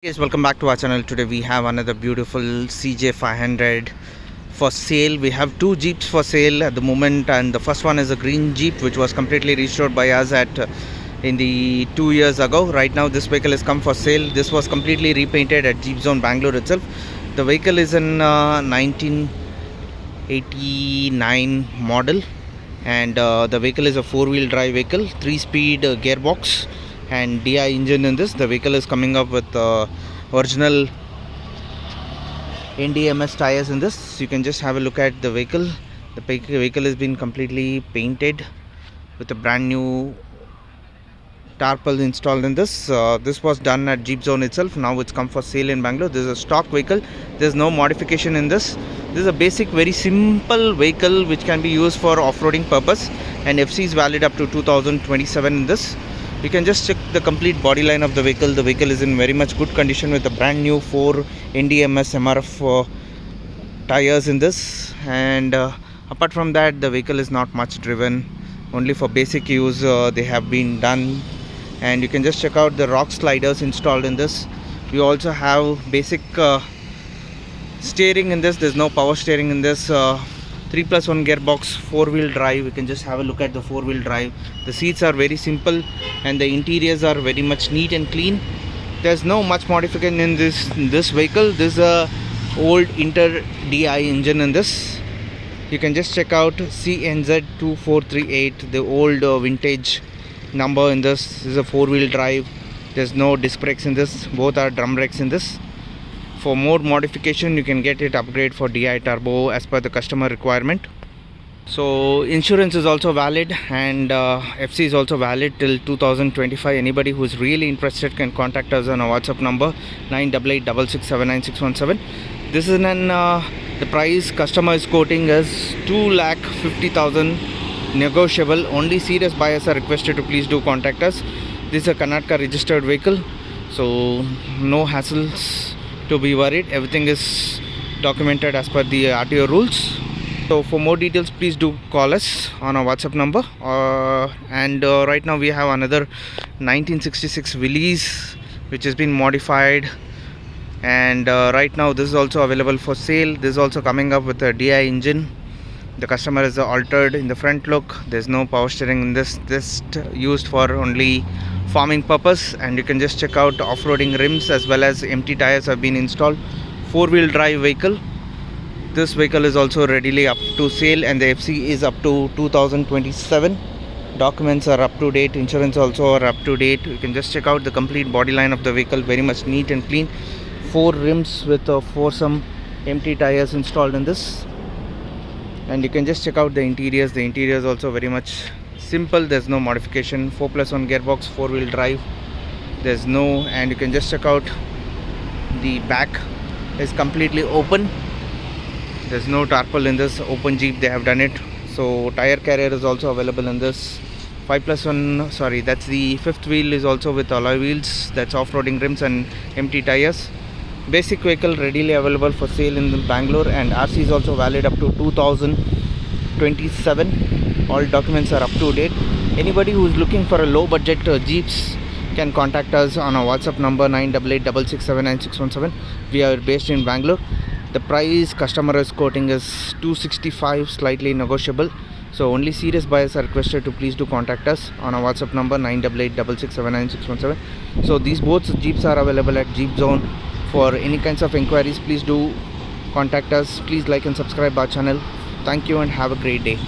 Yes, welcome back to our channel. Today we have another beautiful CJ500 for sale. We have two Jeeps for sale at the moment, and the first one is a green Jeep which was completely restored by us at in the 2 years ago. Right now this vehicle has come for sale. This was completely repainted at Jeepzone Bangalore itself. The vehicle is in 1989 model, and the vehicle is a four-wheel drive vehicle, 3-speed gearbox and DI engine in this. The vehicle is coming up with original NDMS tires in this. You can just have a look at the vehicle. The vehicle has been completely painted with a brand new tarpaul installed in this. This was done at Jeepzone itself. Now it's come for sale in Bangalore. This is a stock vehicle. There's no modification in this. This is a basic, very simple vehicle which can be used for off-roading purpose, and FC is valid up to 2027 in this. You can just check the complete body line of the vehicle. The vehicle is in very much good condition with the brand new 4 NDMS MRF tires in this. And apart from that, the vehicle is not much driven. Only for basic use they have been done. And you can just check out the rock sliders installed in this. We also have basic steering in this. There's no power steering in this. 3+1 gearbox, 4-wheel drive. You can just have a look at the 4-wheel drive. The seats are very simple and the interiors are very much neat and clean. There's no much modification in this vehicle. This is a old Inter DI engine in this. You can just check out CNZ2438, the old vintage number in this. This is a 4-wheel drive. There's no disc brakes in this. Both are drum brakes in this. For more modification, you can get it upgrade for DI turbo as per the customer requirement. So insurance is also valid, and FC is also valid till 2025. Anybody who is really interested can contact us on our WhatsApp number 9886679617. This is the price customer is quoting as 2,50,000 negotiable. Only serious buyers are requested to please do contact us. This is a Karnataka registered vehicle, so no hassles to be worried. Everything is documented as per the RTO rules. So for more details, please do call us on our WhatsApp number. And right now we have another 1966 Willys which has been modified, and right now this is also available for sale. This is also coming up with a DI engine. The customer is altered in the front look. There's no power steering in this. This used for only farming purpose, and you can just check out off-roading rims as well as empty tires have been installed. 4-wheel drive vehicle. This vehicle is also readily up to sale, and the FC is up to 2027. Documents are up to date. Insurance also are up to date. You can just check out the complete body line of the vehicle. Very much neat and clean. 4 rims with 4 some empty tires installed in this. And you can just check out the interiors. The interiors also very much simple. There's no modification. 4+1 gearbox, 4-wheel drive. There's no, and you can just check out the back is completely open. There's no tarpaul in this. Open Jeep, they have done it. So tire carrier is also available in this. 5+1, sorry, that's the 5th wheel is also with alloy wheels. That's off-roading rims and empty tires. Basic vehicle readily available for sale in Bangalore, and RC is also valid up to 2027. All documents are up to date. Anybody who is looking for a low budget Jeeps can contact us on our WhatsApp number 9886679617. We are based in Bangalore. The price customer is quoting is 265, slightly negotiable. So only serious buyers are requested to please do contact us on our WhatsApp number 9886679617. So these both Jeeps are available at Jeepzone. For any kinds of inquiries, please do contact us. Please like and subscribe our channel. Thank you and have a great day.